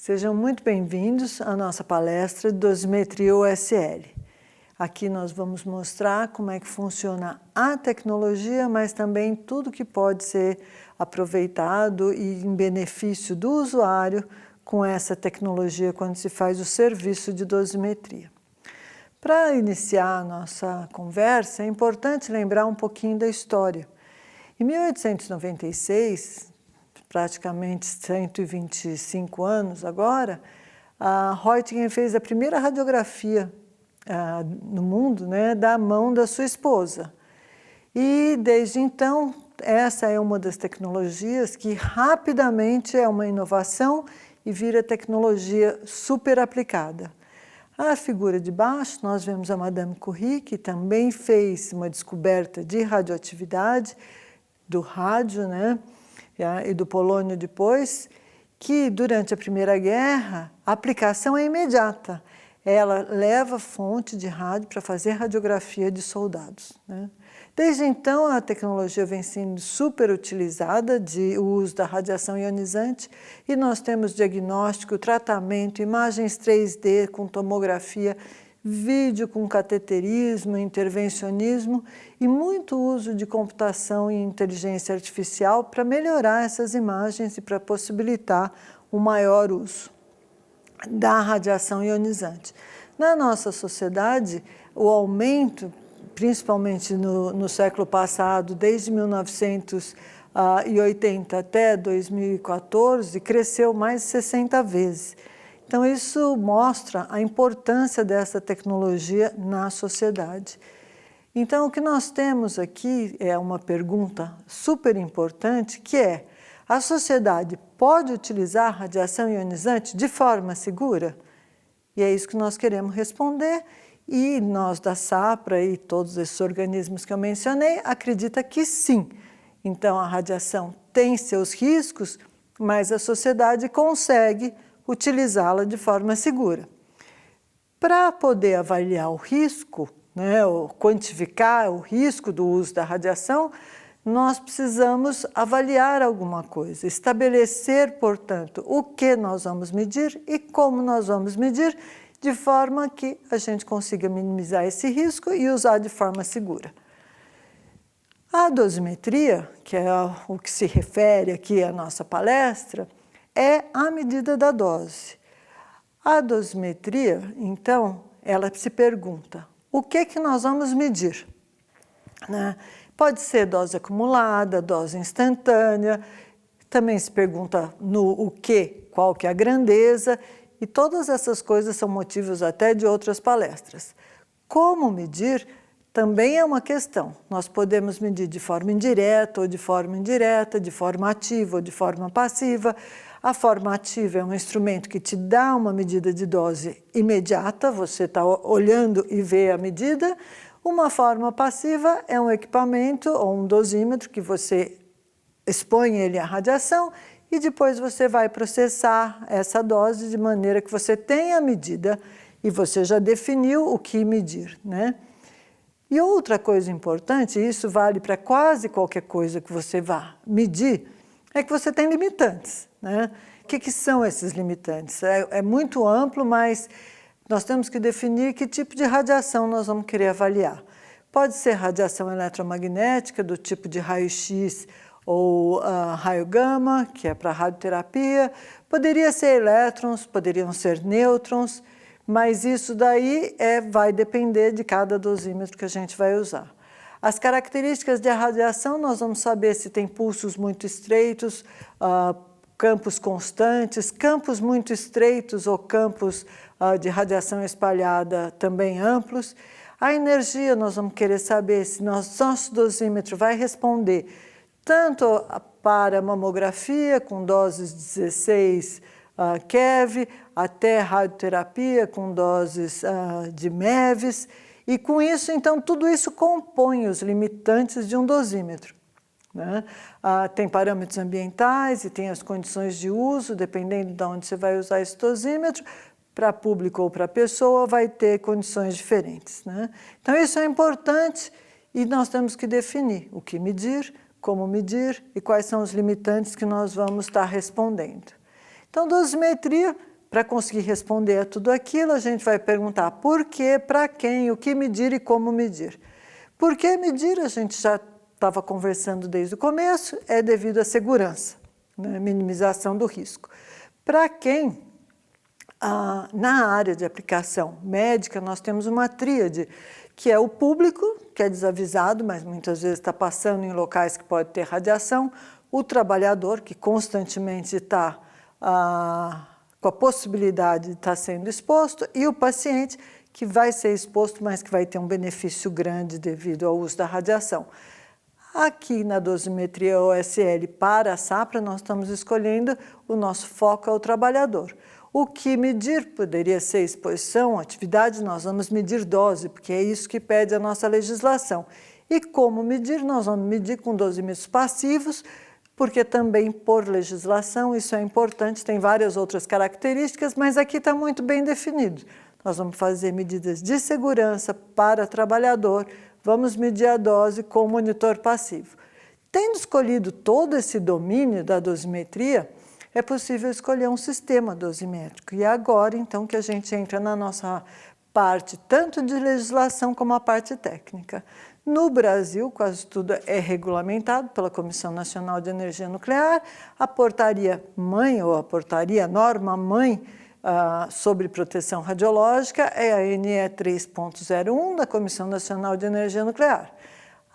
Sejam muito bem-vindos à nossa palestra de dosimetria USL. Aqui nós vamos mostrar como é que funciona a tecnologia, mas também tudo que pode ser aproveitado e em benefício do usuário com essa tecnologia quando se faz o serviço de dosimetria. Para iniciar a nossa conversa, é importante lembrar um pouquinho da história. Em 1896, praticamente 125 anos agora, a Röntgen fez a primeira radiografia no mundo, né, da mão da sua esposa. E desde então, essa é uma das tecnologias que rapidamente é uma inovação e vira tecnologia super aplicada. A figura de baixo, nós vemos a Madame Curie, que também fez uma descoberta de radioatividade do rádio, né, e do polônio depois, que durante a Primeira Guerra a aplicação é imediata. Ela leva fonte de rádio para fazer radiografia de soldados, né? Desde então, a tecnologia vem sendo super utilizada o uso da radiação ionizante e nós temos diagnóstico, tratamento, imagens 3D com tomografia, vídeo com cateterismo, intervencionismo e muito uso de computação e inteligência artificial para melhorar essas imagens e para possibilitar um maior uso da radiação ionizante. Na nossa sociedade, o aumento, principalmente no século passado, desde 1980 até 2014, cresceu mais de 60 vezes. Então, isso mostra a importância dessa tecnologia na sociedade. Então, o que nós temos aqui é uma pergunta super importante, que é: a sociedade pode utilizar a radiação ionizante de forma segura? E é isso que nós queremos responder. E nós da SAPRA e todos esses organismos que eu mencionei acreditam que sim. Então, a radiação tem seus riscos, mas a sociedade consegue utilizá-la de forma segura. Para poder avaliar o risco, né, ou quantificar o risco do uso da radiação, nós precisamos avaliar alguma coisa, estabelecer, portanto, o que nós vamos medir e como nós vamos medir, de forma que a gente consiga minimizar esse risco e usar de forma segura. A dosimetria, que é o que se refere aqui à nossa palestra, é a medida da dose. A dosimetria, então, ela se pergunta: o que nós vamos medir? Né? Pode ser dose acumulada, dose instantânea, também se pergunta no o que, qual que é a grandeza, e todas essas coisas são motivos até de outras palestras. Como medir também é uma questão. Nós podemos medir de forma indireta ou de forma indireta, de forma ativa ou de forma passiva. A forma ativa é um instrumento que te dá uma medida de dose imediata, você está olhando e vê a medida. Uma forma passiva é um equipamento ou um dosímetro que você expõe ele à radiação e depois você vai processar essa dose de maneira que você tenha a medida e você já definiu o que medir, né? E outra coisa importante, e isso vale para quase qualquer coisa que você vá medir, é que você tem limitantes, né? O que são esses limitantes? É muito amplo, mas nós temos que definir que tipo de radiação nós vamos querer avaliar. Pode ser radiação eletromagnética, do tipo de raio-x ou raio gama, que é para radioterapia. Poderia ser elétrons, poderiam ser nêutrons, mas isso daí vai depender de cada dosímetro que a gente vai usar. As características de radiação, nós vamos saber se tem pulsos muito estreitos, campos constantes, campos muito estreitos ou campos de radiação espalhada também amplos. A energia, nós vamos querer saber se nosso dosímetro vai responder tanto para mamografia, com doses 16 keV, até radioterapia, com doses de MEVs, e com isso, então, tudo isso compõe os limitantes de um dosímetro, né? Tem parâmetros ambientais e tem as condições de uso, dependendo de onde você vai usar esse dosímetro, para público ou para pessoa, vai ter condições diferentes, né? Então, isso é importante e nós temos que definir o que medir, como medir e quais são os limitantes que nós vamos estar respondendo. Então, dosimetria Para conseguir responder a tudo aquilo, a gente vai perguntar por quê, para quem, o que medir e como medir. Por que medir? A gente já estava conversando desde o começo, é devido à segurança, né? Minimização do risco. Para quem? Na área de aplicação médica, nós temos uma tríade, que é o público, que é desavisado, mas muitas vezes está passando em locais que pode ter radiação, o trabalhador, que constantemente está com a possibilidade de estar sendo exposto, e o paciente, que vai ser exposto, mas que vai ter um benefício grande devido ao uso da radiação. Aqui na dosimetria OSL para a SAPRA, nós estamos escolhendo o nosso foco é o trabalhador. O que medir poderia ser exposição, atividade, nós vamos medir dose, porque é isso que pede a nossa legislação. E como medir? Nós vamos medir com dosímetros passivos, porque também por legislação isso é importante, tem várias outras características, mas aqui está muito bem definido. Nós vamos fazer medidas de segurança para trabalhador, vamos medir a dose com monitor passivo. Tendo escolhido todo esse domínio da dosimetria, é possível escolher um sistema dosimétrico. E agora, então, que a gente entra na nossa parte, tanto de legislação como a parte técnica. No Brasil, quase tudo é regulamentado pela Comissão Nacional de Energia Nuclear, a portaria-mãe, ou a portaria-norma-mãe sobre proteção radiológica é a NE 3.01 da Comissão Nacional de Energia Nuclear.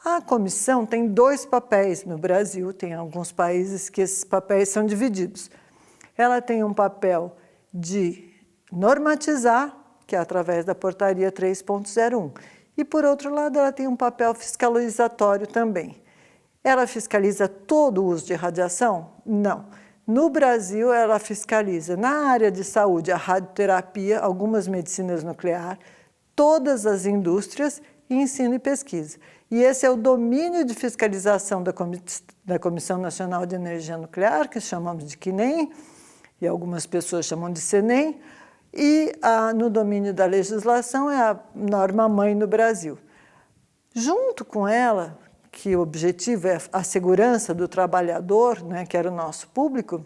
A comissão tem dois papéis no Brasil, tem alguns países que esses papéis são divididos. Ela tem um papel de normatizar, que é através da portaria 3.01, e, por outro lado, ela tem um papel fiscalizatório também. Ela fiscaliza todo o uso de radiação? Não. No Brasil, ela fiscaliza na área de saúde a radioterapia, algumas medicinas nucleares, todas as indústrias e ensino e pesquisa. E esse é o domínio de fiscalização da Comissão Nacional de Energia Nuclear, que chamamos de CNEM, e algumas pessoas chamam de CENEM, e no domínio da legislação é a norma-mãe no Brasil. Junto com ela, que o objetivo é a segurança do trabalhador, né, que era o nosso público,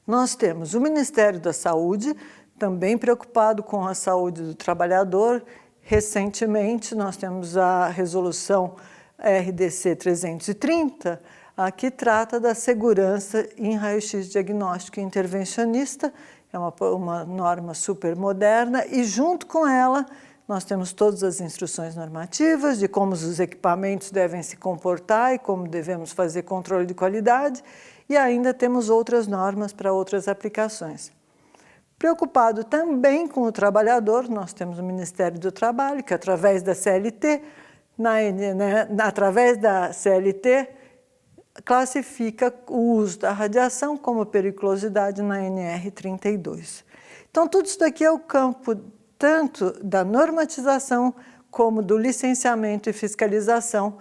nós temos o Ministério da Saúde, também preocupado com a saúde do trabalhador. Recentemente, nós temos a resolução RDC 330, que trata da segurança em raio-x diagnóstico intervencionista, é uma norma super moderna, e junto com ela nós temos todas as instruções normativas de como os equipamentos devem se comportar e como devemos fazer controle de qualidade, e ainda temos outras normas para outras aplicações. Preocupado também com o trabalhador, nós temos o Ministério do Trabalho, que através da CLT, através da CLT, classifica o uso da radiação como periculosidade na NR 32. Então, tudo isso daqui é o campo tanto da normatização como do licenciamento e fiscalização.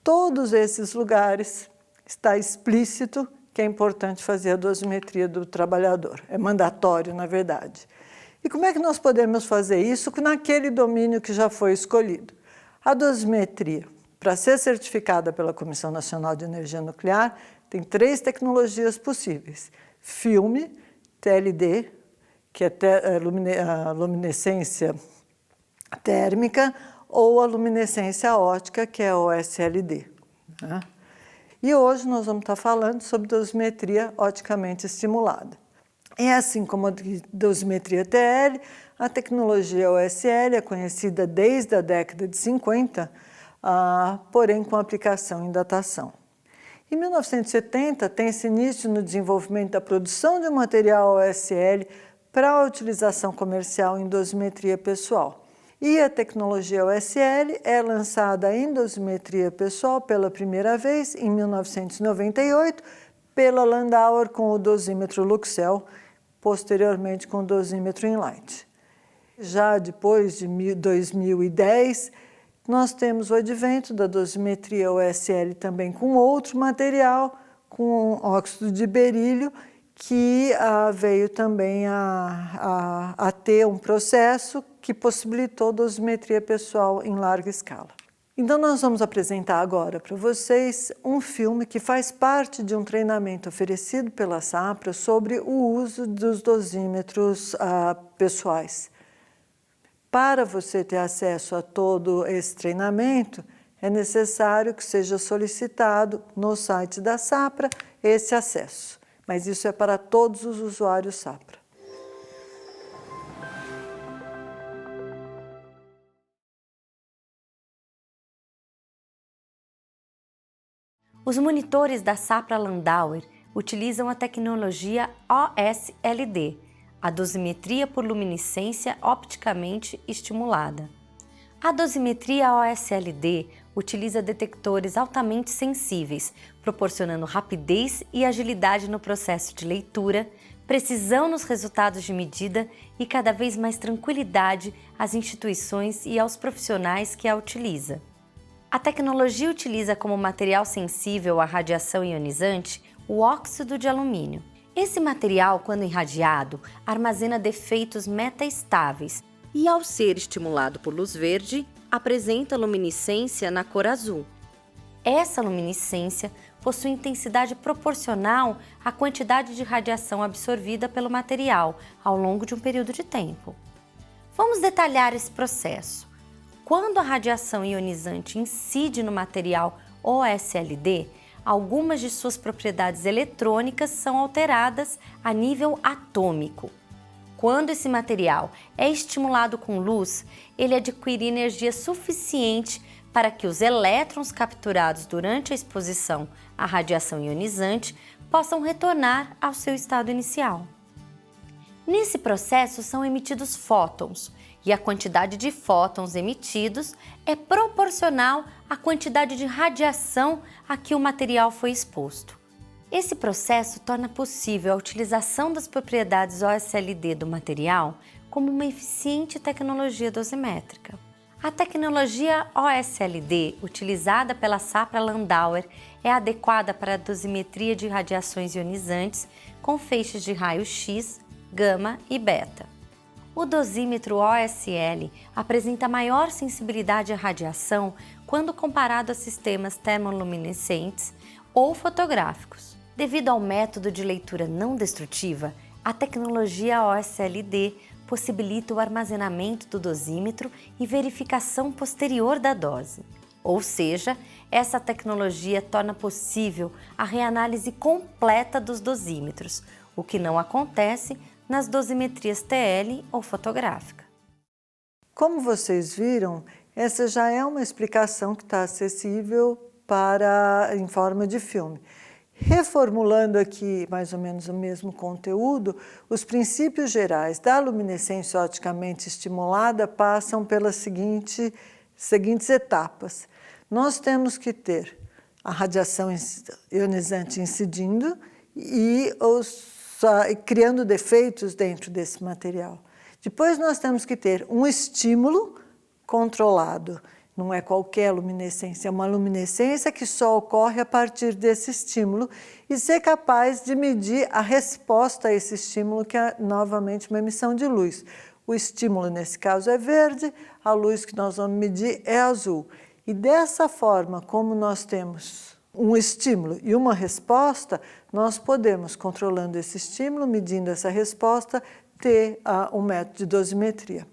Todos esses lugares está explícito que é importante fazer a dosimetria do trabalhador. É mandatório, na verdade. E como é que nós podemos fazer isso naquele domínio que já foi escolhido? A dosimetria, para ser certificada pela Comissão Nacional de Energia Nuclear, tem 3 tecnologias possíveis: filme, TLD, que é a luminescência térmica, ou a luminescência óptica, que é a OSLD. Né? E hoje nós vamos estar falando sobre dosimetria oticamente estimulada. E assim como a dosimetria TL, a tecnologia OSL é conhecida desde a década de 50, porém com aplicação em datação. Em 1970, tem-se início no desenvolvimento da produção de um material OSL para a utilização comercial em dosimetria pessoal. E a tecnologia OSL é lançada em dosimetria pessoal pela primeira vez em 1998 pela Landauer com o dosímetro Luxel, posteriormente com o dosímetro Enlight. Já depois de 2010, nós temos o advento da dosimetria OSL também com outro material, com óxido de berílio, que veio também a ter um processo que possibilitou dosimetria pessoal em larga escala. Então nós vamos apresentar agora para vocês um filme que faz parte de um treinamento oferecido pela Sapra sobre o uso dos dosímetros pessoais. Para você ter acesso a todo esse treinamento, é necessário que seja solicitado no site da Sapra esse acesso, mas isso é para todos os usuários Sapra. Os monitores da Sapra Landauer utilizam a tecnologia OSLD, a dosimetria por luminescência opticamente estimulada. A dosimetria OSLD utiliza detectores altamente sensíveis, proporcionando rapidez e agilidade no processo de leitura, precisão nos resultados de medida e cada vez mais tranquilidade às instituições e aos profissionais que a utilizam. A tecnologia utiliza como material sensível à radiação ionizante o óxido de alumínio. Esse material, quando irradiado, armazena defeitos metaestáveis e, ao ser estimulado por luz verde, apresenta luminescência na cor azul. Essa luminescência possui intensidade proporcional à quantidade de radiação absorvida pelo material ao longo de um período de tempo. Vamos detalhar esse processo. Quando a radiação ionizante incide no material OSLD, algumas de suas propriedades eletrônicas são alteradas a nível atômico. Quando esse material é estimulado com luz, ele adquire energia suficiente para que os elétrons capturados durante a exposição à radiação ionizante possam retornar ao seu estado inicial. Nesse processo são emitidos fótons, e a quantidade de fótons emitidos é proporcional à quantidade de radiação a que o material foi exposto. Esse processo torna possível a utilização das propriedades OSLD do material como uma eficiente tecnologia dosimétrica. A tecnologia OSLD utilizada pela Sapra Landauer é adequada para a dosimetria de radiações ionizantes com feixes de raio-X, gama e beta. O dosímetro OSL apresenta maior sensibilidade à radiação quando comparado a sistemas termoluminescentes ou fotográficos. Devido ao método de leitura não destrutiva, a tecnologia OSLD possibilita o armazenamento do dosímetro e verificação posterior da dose. Ou seja, essa tecnologia torna possível a reanálise completa dos dosímetros, o que não acontece nas dosimetrias TL ou fotográfica. Como vocês viram, essa já é uma explicação que está acessível em forma de filme. Reformulando aqui mais ou menos o mesmo conteúdo, os princípios gerais da luminescência oticamente estimulada passam pelas seguintes etapas. Nós temos que ter a radiação ionizante incidindo e criando defeitos dentro desse material. Depois nós temos que ter um estímulo controlado. Não é qualquer luminescência, é uma luminescência que só ocorre a partir desse estímulo e ser capaz de medir a resposta a esse estímulo, que é novamente uma emissão de luz. O estímulo, nesse caso, é verde, a luz que nós vamos medir é azul. E dessa forma, como nós temos um estímulo e uma resposta, nós podemos, controlando esse estímulo, medindo essa resposta, ter um método de dosimetria.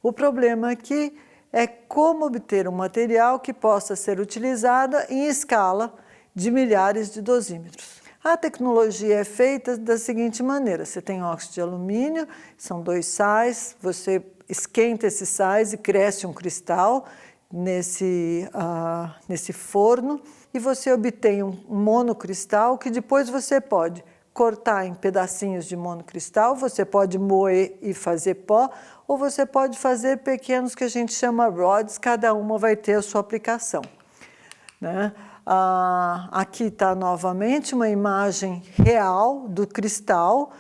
O problema aqui é como obter um material que possa ser utilizado em escala de milhares de dosímetros. A tecnologia é feita da seguinte maneira: você tem óxido de alumínio, são 2 sais, você esquenta esses sais e cresce um cristal nesse forno, e você obtém um monocristal que depois você pode cortar em pedacinhos de monocristal, você pode moer e fazer pó, ou você pode fazer pequenos que a gente chama rods, cada uma vai ter a sua aplicação, né? Aqui está novamente uma imagem real do cristal,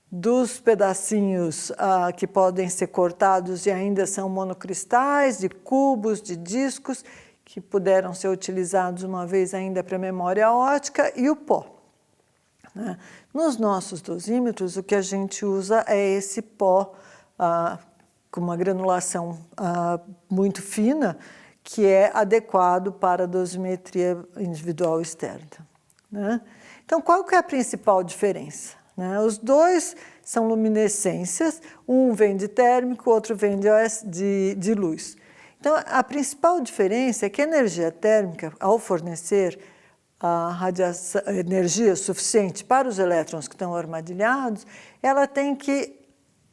dos pedacinhos que podem ser cortados e ainda são monocristais, de cubos, de discos, que puderam ser utilizados uma vez ainda para memória óptica, e o pó, né? Nos nossos dosímetros, o que a gente usa é esse pó com uma granulação muito fina, que é adequado para a dosimetria individual externa, né? Então, qual que é a principal diferença, né? Os dois são luminescências, um vem de térmico, o outro vem de luz. Então, a principal diferença é que a energia térmica, ao fornecer a energia suficiente para os elétrons que estão armadilhados, ela tem que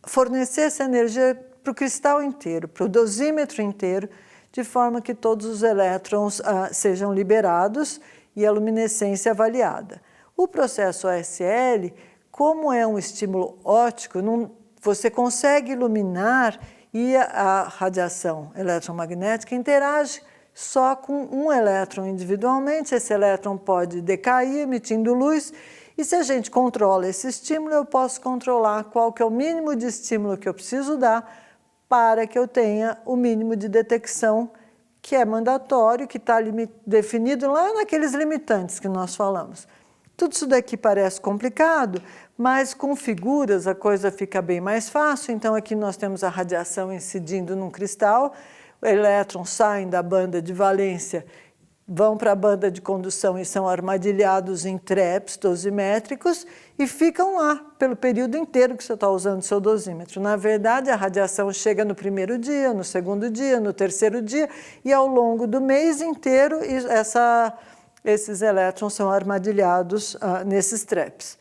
fornecer essa energia para o cristal inteiro, para o dosímetro inteiro, de forma que todos os elétrons sejam liberados e a luminescência avaliada. O processo OSL, como é um estímulo óptico, você consegue iluminar e a radiação eletromagnética interage só com um elétron individualmente. Esse elétron pode decair emitindo luz, e se a gente controla esse estímulo, eu posso controlar qual que é o mínimo de estímulo que eu preciso dar para que eu tenha o mínimo de detecção, que é mandatório, que está definido lá naqueles limitantes que nós falamos. Tudo isso daqui parece complicado, mas com figuras a coisa fica bem mais fácil. Então, aqui nós temos a radiação incidindo num cristal, elétrons saem da banda de valência, vão para a banda de condução e são armadilhados em traps dosimétricos e ficam lá pelo período inteiro que você está usando o seu dosímetro. Na verdade, a radiação chega no primeiro dia, no segundo dia, no terceiro dia, e ao longo do mês inteiro esses elétrons são armadilhados nesses traps.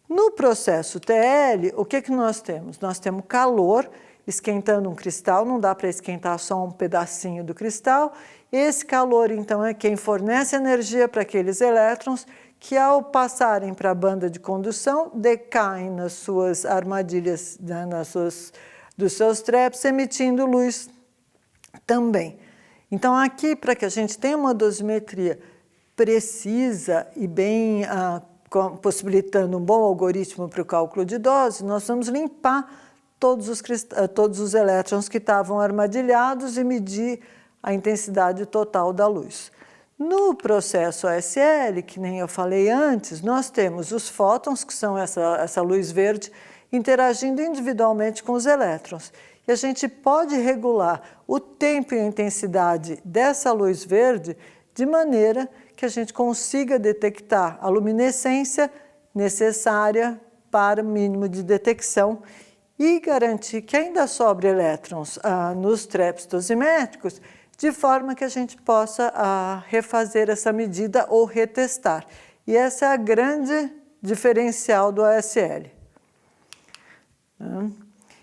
No processo TL, o que nós temos? Nós temos calor esquentando um cristal, não dá para esquentar só um pedacinho do cristal. Esse calor, então, é quem fornece energia para aqueles elétrons que, ao passarem para a banda de condução, decaem nas suas armadilhas, né, dos seus traps, emitindo luz também. Então, aqui, para que a gente tenha uma dosimetria precisa e bem possibilitando um bom algoritmo para o cálculo de dose, nós vamos limpar todos os elétrons que estavam armadilhados e medir a intensidade total da luz. No processo OSL, que nem eu falei antes, nós temos os fótons, que são essa luz verde, interagindo individualmente com os elétrons. E a gente pode regular o tempo e a intensidade dessa luz verde de maneira que a gente consiga detectar a luminescência necessária para o mínimo de detecção e garantir que ainda sobre elétrons nos traps dosimétricos, de forma que a gente possa refazer essa medida ou retestar. E essa é a grande diferencial do OSL.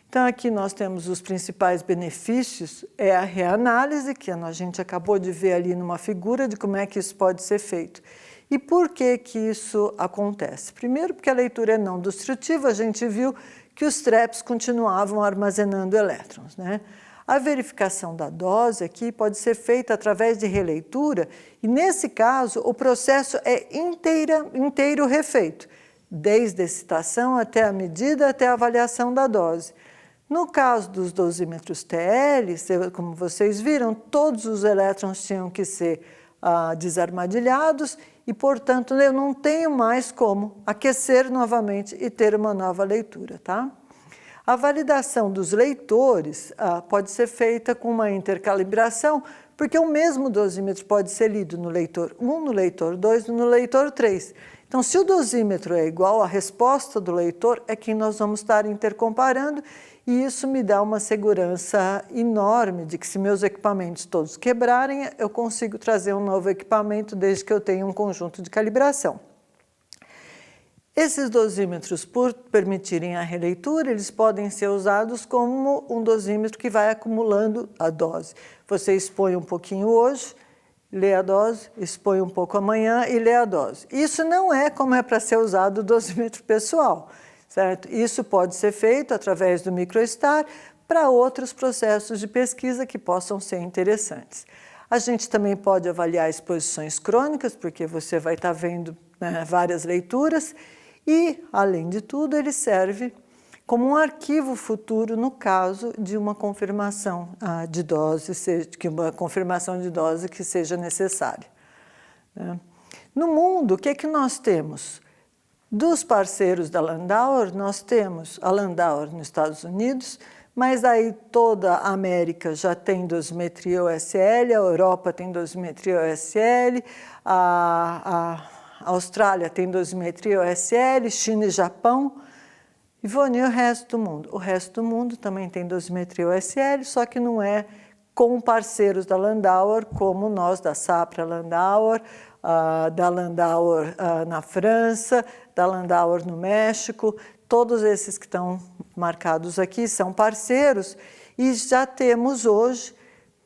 Então, aqui nós temos os principais benefícios, é a reanálise, que a gente acabou de ver ali numa figura de como é que isso pode ser feito. E por que isso acontece? Primeiro, porque a leitura é não destrutiva, a gente viu que os traps continuavam armazenando elétrons, né? A verificação da dose aqui pode ser feita através de releitura, e nesse caso o processo é inteiro refeito, desde a excitação até a medida, até a avaliação da dose. No caso dos dosímetros TL, como vocês viram, todos os elétrons tinham que ser desarmadilhados e, portanto, eu não tenho mais como aquecer novamente e ter uma nova leitura, tá? A validação dos leitores pode ser feita com uma intercalibração, porque o mesmo dosímetro pode ser lido no leitor 1, no leitor 2 e no leitor 3. Então, se o dosímetro é igual, a resposta do leitor é que nós vamos estar intercomparando, e isso me dá uma segurança enorme de que, se meus equipamentos todos quebrarem, eu consigo trazer um novo equipamento desde que eu tenha um conjunto de calibração. Esses dosímetros, por permitirem a releitura, eles podem ser usados como um dosímetro que vai acumulando a dose. Você expõe um pouquinho hoje, lê a dose, expõe um pouco amanhã e lê a dose. Isso não é como é para ser usado o dosímetro pessoal, certo? Isso pode ser feito através do MicroStar para outros processos de pesquisa que possam ser interessantes. A gente também pode avaliar exposições crônicas, porque você vai estar vendo, né, várias leituras, e, além de tudo, ele serve como um arquivo futuro no caso de uma confirmação de dose, que seja necessária. No mundo, o que nós temos? Dos parceiros da Landauer, nós temos a Landauer nos Estados Unidos, mas aí toda a América já tem dosimetria OSL, a Europa tem dosimetria OSL, a Austrália tem dosimetria OSL, China e Japão, e vou unir o resto do mundo. O resto do mundo também tem dosimetria OSL, só que não é com parceiros da Landauer, como nós da Sapra Landauer, da Landauer na França, da Landauer no México. Todos esses que estão marcados aqui são parceiros e já temos hoje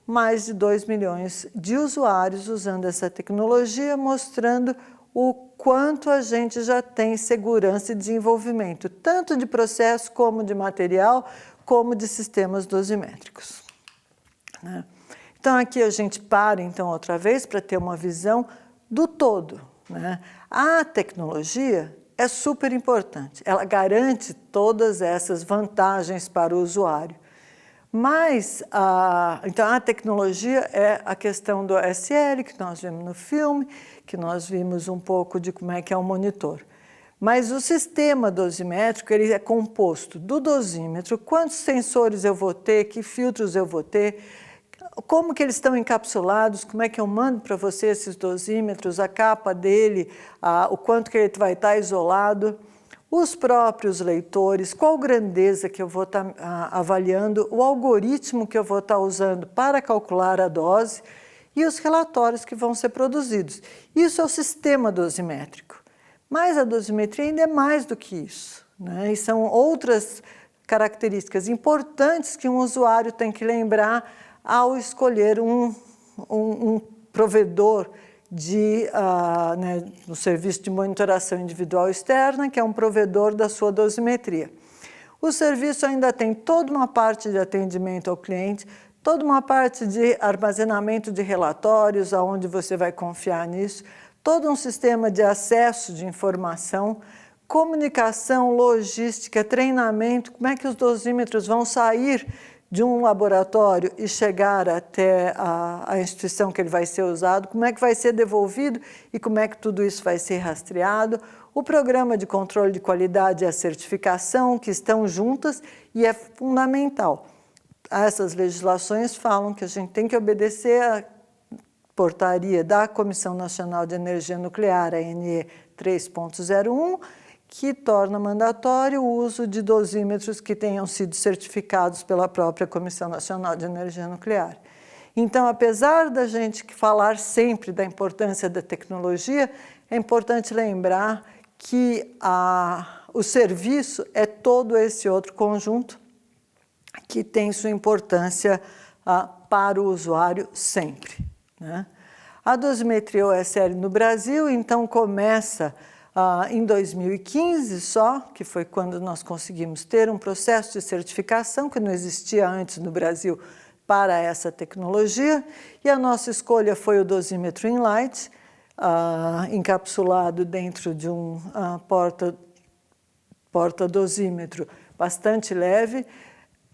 mais de 2 milhões de usuários usando essa tecnologia, mostrando o quanto a gente já tem segurança e desenvolvimento, tanto de processo como de material, como de sistemas dosimétricos. Então aqui a gente para então outra vez para ter uma visão do todo. A tecnologia é super importante, ela garante todas essas vantagens para o usuário. Mas, então a tecnologia é a questão do OSL, que nós vimos no filme, que nós vimos um pouco de como é que é o monitor. Mas o sistema dosimétrico ele é composto do dosímetro, quantos sensores eu vou ter, que filtros eu vou ter, como que eles estão encapsulados, como é que eu mando para você esses dosímetros, a capa dele, o quanto que ele vai estar isolado, os próprios leitores, qual grandeza que eu vou estar avaliando, o algoritmo que eu vou estar usando para calcular a dose e os relatórios que vão ser produzidos. Isso é o sistema dosimétrico. Mas a dosimetria ainda é mais do que isso, e são outras características importantes que um usuário tem que lembrar ao escolher um provedor no serviço de monitoração individual externa, que é um provedor da sua dosimetria. O serviço ainda tem toda uma parte de atendimento ao cliente, toda uma parte de armazenamento de relatórios, aonde você vai confiar nisso, todo um sistema de acesso de informação, comunicação, logística, treinamento, como é que os dosímetros vão sair de um laboratório e chegar até a instituição que ele vai ser usado, como é que vai ser devolvido e como é que tudo isso vai ser rastreado, o programa de controle de qualidade e a certificação que estão juntas e é fundamental. Essas legislações falam que a gente tem que obedecer a portaria da Comissão Nacional de Energia Nuclear, a NE 3.01, que torna mandatório o uso de dosímetros que tenham sido certificados pela própria Comissão Nacional de Energia Nuclear. Então, apesar da gente falar sempre da importância da tecnologia, é importante lembrar que o serviço é todo esse outro conjunto que tem sua importância para o usuário sempre. A dosimetria OSL no Brasil, então, começa em 2015 só, que foi quando nós conseguimos ter um processo de certificação que não existia antes no Brasil para essa tecnologia, e a nossa escolha foi o dosímetro Enlight, encapsulado dentro de um porta-dosímetro bastante leve,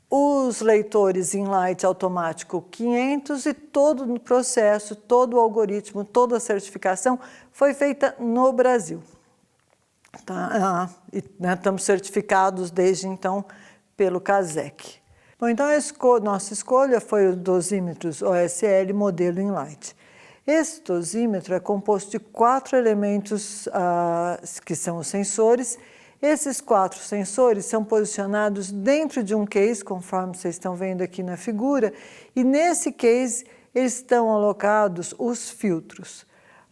os leitores Enlight automático 500 e todo o processo, todo o algoritmo, toda a certificação foi feita no Brasil. Estamos certificados desde então pelo CASEC. Bom, então nossa escolha foi o dosímetros OSL modelo Enlight. Esse dosímetro é composto de 4 elementos que são os sensores. Esses 4 sensores são posicionados dentro de um case, conforme vocês estão vendo aqui na figura, e nesse case estão alocados os filtros.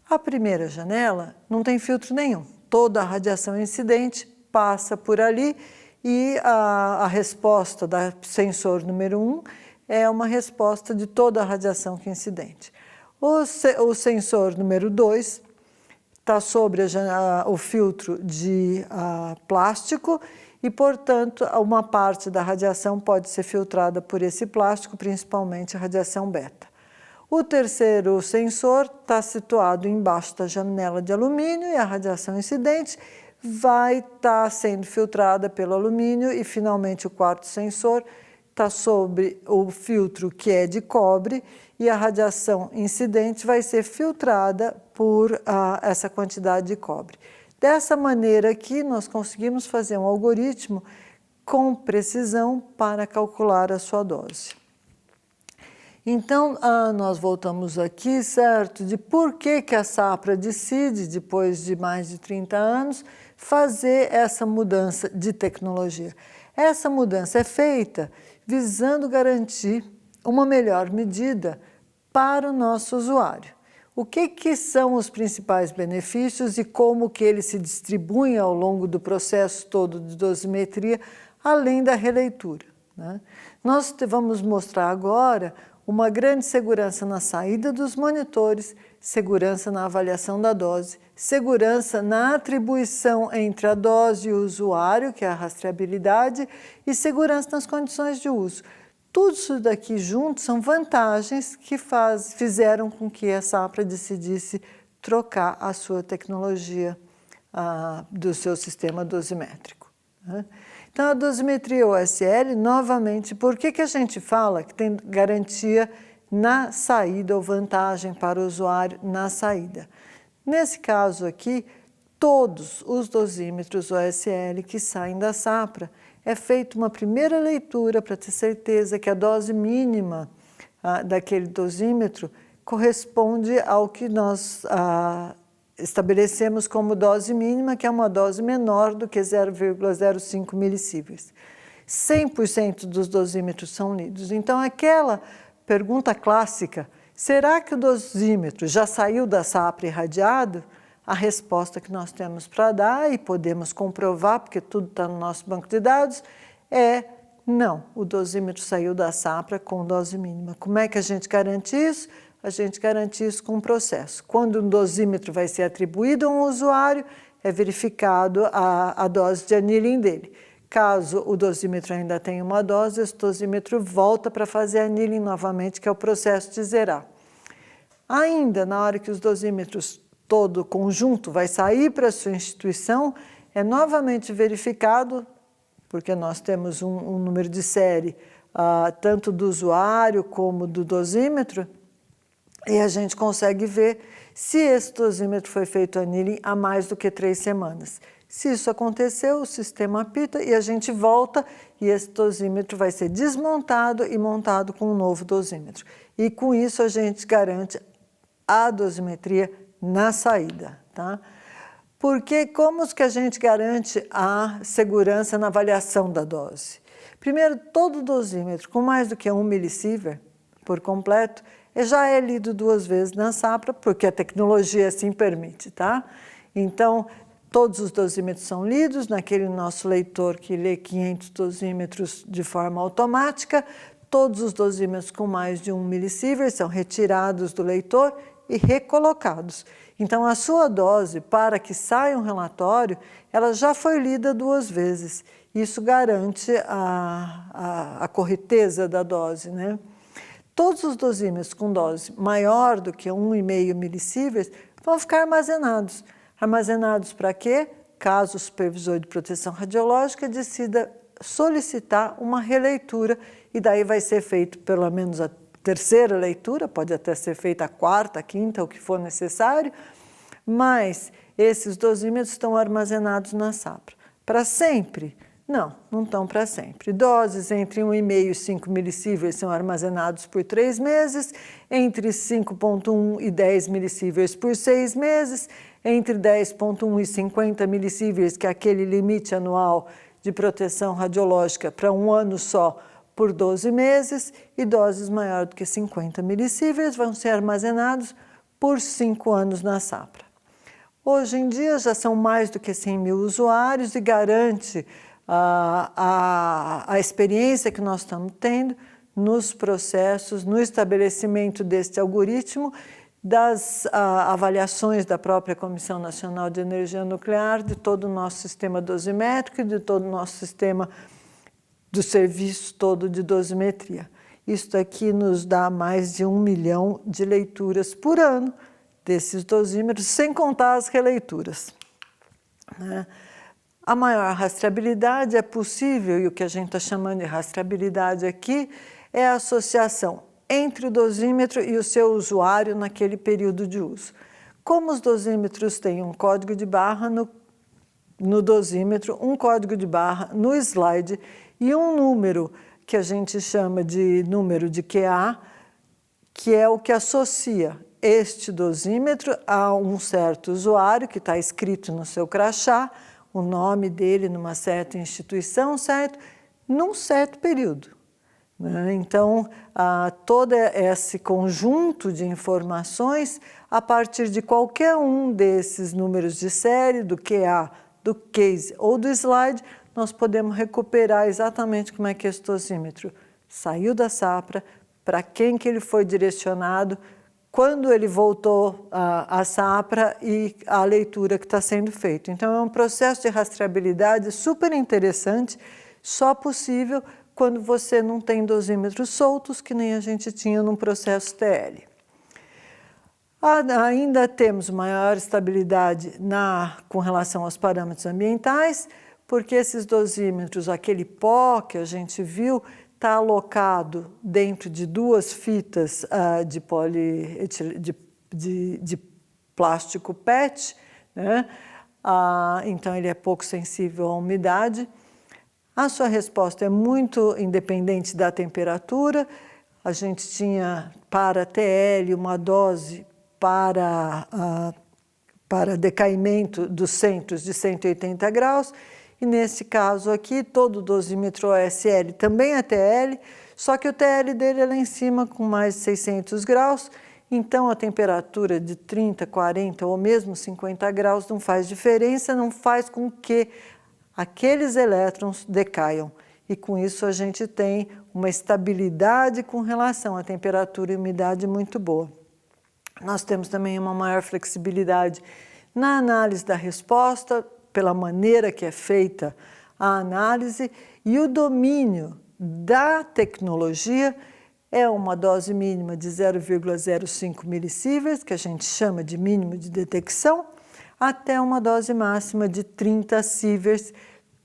A primeira janela não tem filtro nenhum. Toda a radiação incidente passa por ali e a resposta do sensor número 1 é uma resposta de toda a radiação que é incidente. O sensor número 2 está sobre o filtro de plástico e, portanto, uma parte da radiação pode ser filtrada por esse plástico, principalmente a radiação beta. O terceiro sensor está situado embaixo da janela de alumínio e a radiação incidente vai estar sendo filtrada pelo alumínio e, finalmente, o quarto sensor está sobre o filtro que é de cobre e a radiação incidente vai ser filtrada por essa quantidade de cobre. Dessa maneira aqui, nós conseguimos fazer um algoritmo com precisão para calcular a sua dose. Então, nós voltamos aqui, certo, de por que a SAPRA decide, depois de mais de 30 anos, fazer essa mudança de tecnologia. Essa mudança é feita visando garantir uma melhor medida para o nosso usuário. O que são os principais benefícios e como que eles se distribuem ao longo do processo todo de dosimetria, além da releitura, né? Nós vamos mostrar agora uma grande segurança na saída dos monitores, segurança na avaliação da dose, segurança na atribuição entre a dose e o usuário, que é a rastreabilidade, e segurança nas condições de uso. Tudo isso daqui junto são vantagens que fizeram com que a SAPRA decidisse trocar a sua tecnologia do seu sistema dosimétrico, né? Então, a dosimetria OSL, novamente, por que a gente fala que tem garantia na saída ou vantagem para o usuário na saída? Nesse caso aqui, todos os dosímetros OSL que saem da SAPRA, é feita uma primeira leitura para ter certeza que a dose mínima daquele dosímetro corresponde ao que nós estabelecemos como dose mínima, que é uma dose menor do que 0,05 milissieverts. 100% dos dosímetros são lidos. Então, aquela pergunta clássica, será que o dosímetro já saiu da SAPRA irradiado? A resposta que nós temos para dar, e podemos comprovar, porque tudo está no nosso banco de dados, é não, o dosímetro saiu da SAPRA com dose mínima. Como é que a gente garante isso? A gente garante isso com um processo. Quando um dosímetro vai ser atribuído a um usuário, é verificado a dose de anilin dele. Caso o dosímetro ainda tenha uma dose, esse dosímetro volta para fazer anilin novamente, que é o processo de zerar. Ainda na hora que os dosímetros, todo o conjunto, vai sair para a sua instituição, é novamente verificado, porque nós temos um número de série, tanto do usuário como do dosímetro, e a gente consegue ver se esse dosímetro foi feito anilin há mais do que 3 semanas. Se isso aconteceu, o sistema apita e a gente volta e esse dosímetro vai ser desmontado e montado com um novo dosímetro. E com isso a gente garante a dosimetria na saída, tá? Porque como que a gente garante a segurança na avaliação da dose? Primeiro, todo dosímetro com mais do que 1 milisievert por completo, já é lido 2 vezes na SAPRA, porque a tecnologia assim permite, tá? Então, todos os dosímetros são lidos naquele nosso leitor que lê 500 dosímetros de forma automática. Todos os dosímetros com mais de 1 milisievert são retirados do leitor e recolocados. Então, a sua dose, para que saia um relatório, ela já foi lida 2 vezes. Isso garante a correteza da dose, né? Todos os dosímetros com dose maior do que 1,5 milisievert vão ficar armazenados. Armazenados para quê? Caso o supervisor de proteção radiológica decida solicitar uma releitura, e daí vai ser feito pelo menos a 3ª leitura, pode até ser feita a 4ª, a 5ª, o que for necessário, mas esses dosímetros estão armazenados na SAPRA. Para sempre? Não, não estão para sempre. Doses entre 1,5 e 5 milisievert são armazenados por 3 meses, entre 5,1 e 10 milisievert por 6 meses, entre 10,1 e 50 milisievert, que é aquele limite anual de proteção radiológica para 1 ano só, por 12 meses, e doses maior do que 50 milisievert vão ser armazenados por 5 anos na SAPRA. Hoje em dia já são mais do que 100 mil usuários e garante a experiência que nós estamos tendo nos processos, no estabelecimento deste algoritmo, das avaliações da própria Comissão Nacional de Energia Nuclear, de todo o nosso sistema dosimétrico e de todo o nosso sistema do serviço todo de dosimetria. Isso aqui nos dá mais de 1 milhão de leituras por ano desses dosímetros, sem contar as releituras, né? A maior rastreabilidade é possível, e o que a gente está chamando de rastreabilidade aqui é a associação entre o dosímetro e o seu usuário naquele período de uso. Como os dosímetros têm um código de barra no dosímetro, um código de barra no slide e um número que a gente chama de número de QA, que é o que associa este dosímetro a um certo usuário que está escrito no seu crachá, o nome dele numa certa instituição, certo? Num certo período. Né? Então, todo esse conjunto de informações, a partir de qualquer um desses números de série, do QA, do case ou do slide, nós podemos recuperar exatamente como é que esse dosímetro saiu da SAPRA, para quem que ele foi direcionado, quando ele voltou à SAPRA e a leitura que está sendo feita. Então, é um processo de rastreabilidade super interessante, só possível quando você não tem dosímetros soltos, que nem a gente tinha num processo TL. Ainda temos maior estabilidade com relação aos parâmetros ambientais, porque esses dosímetros, aquele pó que a gente viu, está alocado dentro de duas fitas de plástico PET, né? Então ele é pouco sensível à umidade. A sua resposta é muito independente da temperatura. A gente tinha para TL uma dose para decaimento dos centros de 180 graus, e nesse caso aqui, todo o dosímetro OSL também é TL, só que o TL dele é lá em cima com mais de 600 graus, então a temperatura de 30, 40 ou mesmo 50 graus não faz diferença, não faz com que aqueles elétrons decaiam. E com isso a gente tem uma estabilidade com relação à temperatura e umidade muito boa. Nós temos também uma maior flexibilidade na análise da resposta, pela maneira que é feita a análise, e o domínio da tecnologia é uma dose mínima de 0,05 milissieverts, que a gente chama de mínimo de detecção, até uma dose máxima de 30 sieverts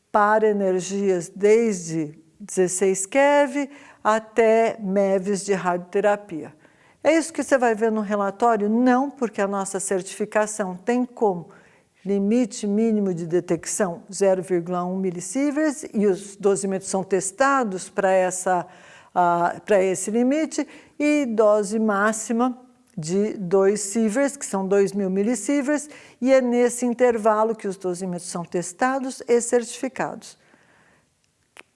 para energias desde 16 keV até MeVs de radioterapia. É isso que você vai ver no relatório? Não, porque a nossa certificação tem como limite mínimo de detecção 0,1 milissieverts e os dosímetros são testados para esse limite, e dose máxima de 2 sieverts, que são 2.000 milissieverts, e é nesse intervalo que os dosímetros são testados e certificados.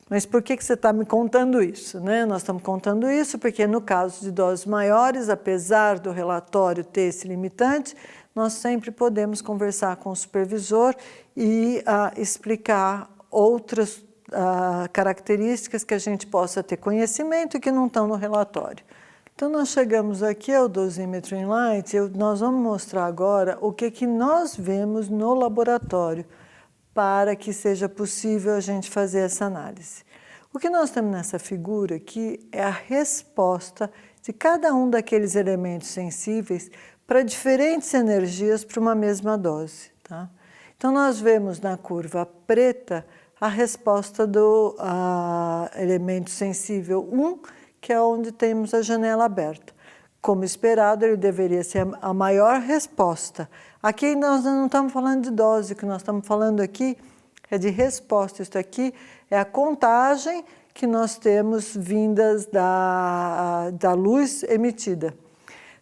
Mas por que você está me contando isso? Né? Nós estamos contando isso porque no caso de doses maiores, apesar do relatório ter esse limitante, nós sempre podemos conversar com o supervisor e explicar outras características que a gente possa ter conhecimento e que não estão no relatório. Então, nós chegamos aqui ao dosímetro Enlight, nós vamos mostrar agora o que nós vemos no laboratório para que seja possível a gente fazer essa análise. O que nós temos nessa figura aqui é a resposta de cada um daqueles elementos sensíveis para diferentes energias para uma mesma dose. Tá? Então, nós vemos na curva preta a resposta do elemento sensível 1, que é onde temos a janela aberta. Como esperado, ele deveria ser a maior resposta. Aqui nós não estamos falando de dose, o que nós estamos falando aqui é de resposta. Isso aqui é a contagem que nós temos vindas da luz emitida.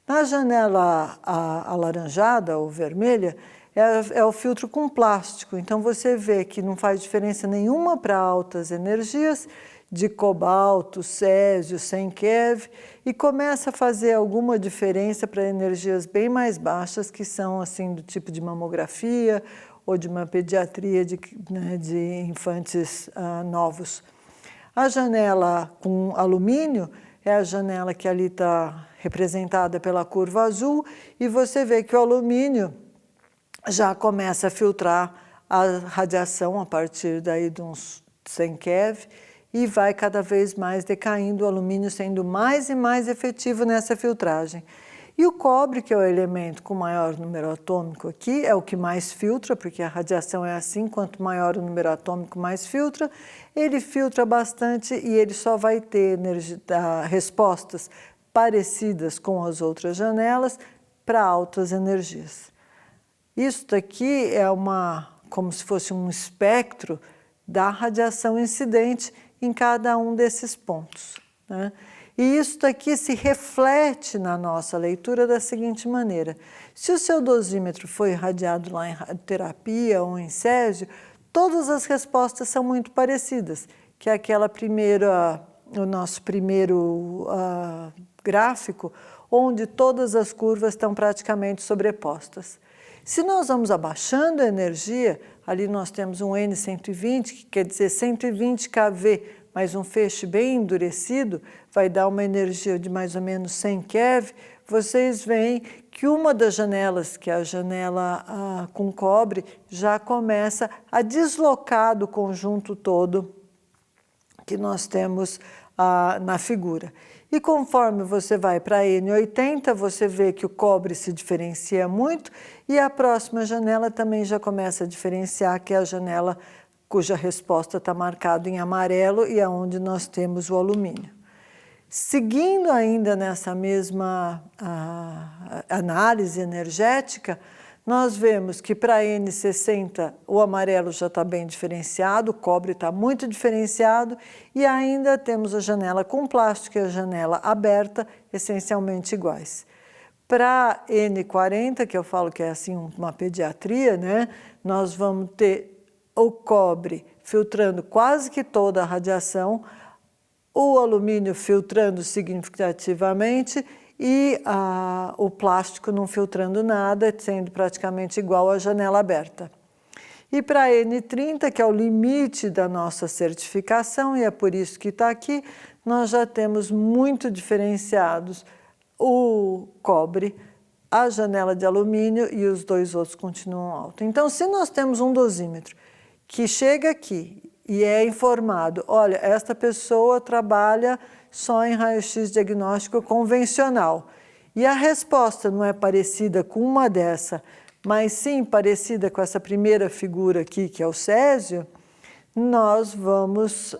Na janela alaranjada ou vermelha, é o filtro com plástico. Então, você vê que não faz diferença nenhuma para altas energias, de cobalto, césio, 100 keV, e começa a fazer alguma diferença para energias bem mais baixas, que são assim do tipo de mamografia ou de uma pediatria de infantes novos. A janela com alumínio é a janela que ali está representada pela curva azul, e você vê que o alumínio já começa a filtrar a radiação a partir daí de uns 100 keV, e vai cada vez mais decaindo, o alumínio sendo mais e mais efetivo nessa filtragem. E o cobre, que é o elemento com maior número atômico aqui, é o que mais filtra, porque a radiação é assim, quanto maior o número atômico, mais filtra. Ele filtra bastante e ele só vai ter respostas parecidas com as outras janelas para altas energias. Isso daqui é como se fosse um espectro da radiação incidente em cada um desses pontos, né? E isso daqui se reflete na nossa leitura da seguinte maneira: se o seu dosímetro foi irradiado lá em radioterapia ou em césio, todas as respostas são muito parecidas, que é aquela primeira, o nosso primeiro gráfico, onde todas as curvas estão praticamente sobrepostas. Se nós vamos abaixando a energia, ali nós temos um N120, que quer dizer 120 kV, mais um feixe bem endurecido, vai dar uma energia de mais ou menos 100 keV. Vocês veem que uma das janelas, que é a janela com cobre, já começa a deslocar do conjunto todo que nós temos na figura. E conforme você vai para N80, você vê que o cobre se diferencia muito e a próxima janela também já começa a diferenciar, que é a janela cuja resposta está marcada em amarelo e é onde nós temos o alumínio. Seguindo ainda nessa mesma análise energética, nós vemos que para N60 o amarelo já está bem diferenciado, o cobre está muito diferenciado e ainda temos a janela com plástico e a janela aberta, essencialmente iguais. Para N40, que eu falo que é assim uma pediatria, né, nós vamos ter o cobre filtrando quase que toda a radiação, o alumínio filtrando significativamente e o plástico não filtrando nada, sendo praticamente igual à janela aberta. E para N30, que é o limite da nossa certificação, e é por isso que está aqui, nós já temos muito diferenciados o cobre, a janela de alumínio e os dois outros continuam altos. Então, se nós temos um dosímetro que chega aqui e é informado, olha, esta pessoa trabalha só em raio-x diagnóstico convencional, e a resposta não é parecida com uma dessa, mas sim parecida com essa primeira figura aqui, que é o césio, nós vamos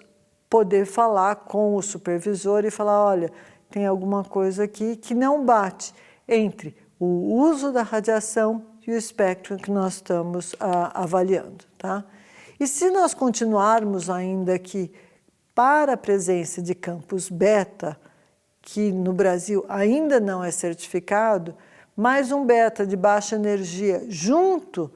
poder falar com o supervisor e falar, olha, tem alguma coisa aqui que não bate entre o uso da radiação e o espectro que nós estamos avaliando, tá? E se nós continuarmos ainda aqui para a presença de campos beta, que no Brasil ainda não é certificado, mais um beta de baixa energia junto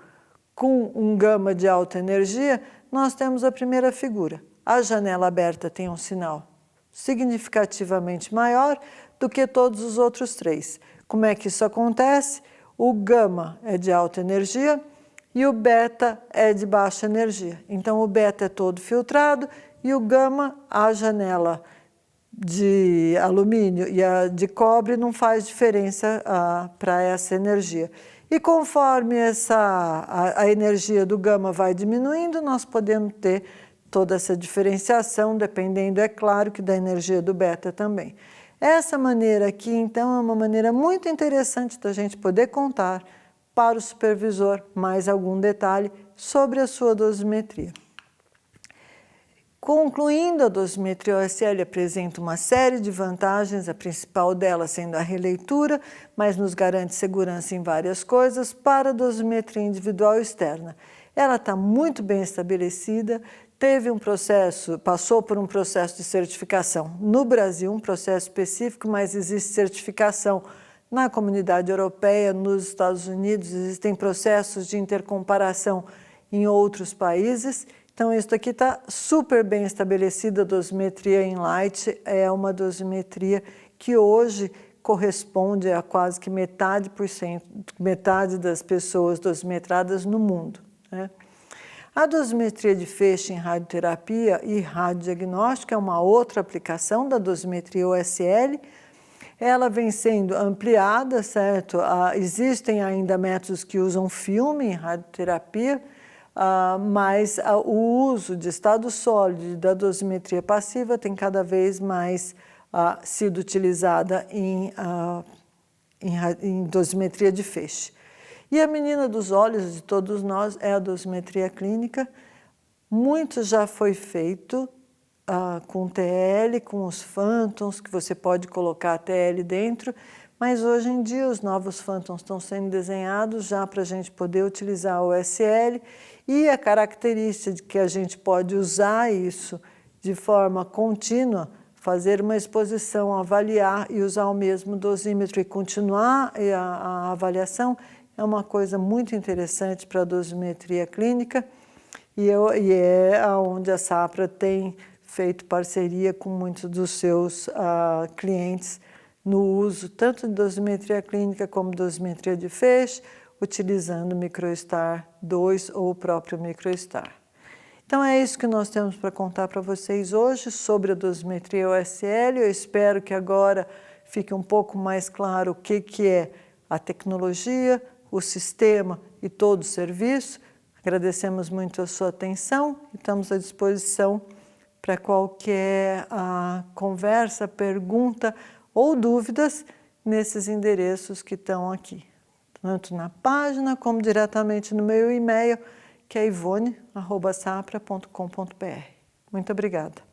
com um gama de alta energia, nós temos a primeira figura. A janela aberta tem um sinal significativamente maior do que todos os outros três. Como é que isso acontece? O gama é de alta energia e o beta é de baixa energia. Então, o beta é todo filtrado e o gama, a janela de alumínio e a de cobre, não faz diferença para essa energia. E conforme a energia do gama vai diminuindo, nós podemos ter toda essa diferenciação, dependendo, é claro, que da energia do beta também. Essa maneira aqui, então, é uma maneira muito interessante da gente poder contar para o supervisor mais algum detalhe sobre a sua dosimetria. Concluindo, a dosimetria OSL apresenta uma série de vantagens, a principal delas sendo a releitura, mas nos garante segurança em várias coisas para a dosimetria individual externa. Ela está muito bem estabelecida, teve um processo, passou por um processo de certificação no Brasil, um processo específico, mas existe certificação na comunidade europeia, nos Estados Unidos, existem processos de intercomparação em outros países. Então, isso aqui está super bem estabelecida. A dosimetria Enlight é uma dosimetria que hoje corresponde a quase que metade das pessoas dosimetradas no mundo, né? A dosimetria de feixe em radioterapia e radiodiagnóstico é uma outra aplicação da dosimetria OSL. Ela vem sendo ampliada, certo? Existem ainda métodos que usam filme em radioterapia, mas o uso de estado sólido da dosimetria passiva tem cada vez mais sido utilizada em dosimetria de feixe. E a menina dos olhos de todos nós é a dosimetria clínica. Muito já foi feito com TL, com os Phantoms, que você pode colocar a TL dentro, mas hoje em dia os novos Phantoms estão sendo desenhados já para a gente poder utilizar o OSL, e a característica de que a gente pode usar isso de forma contínua, fazer uma exposição, avaliar e usar o mesmo dosímetro e continuar a avaliação é uma coisa muito interessante para a dosimetria clínica e é onde a Sapra tem feito parceria com muitos dos seus clientes no uso tanto de dosimetria clínica como dosimetria de feixe, utilizando o MicroStar 2 ou o próprio MicroStar. Então é isso que nós temos para contar para vocês hoje sobre a dosimetria OSL. Eu espero que agora fique um pouco mais claro o que é a tecnologia, o sistema e todo o serviço. Agradecemos muito a sua atenção e estamos à disposição para qualquer conversa, pergunta ou dúvidas nesses endereços que estão aqui, tanto na página como diretamente no meu e-mail, que é ivone@sapra.com.br. Muito obrigada.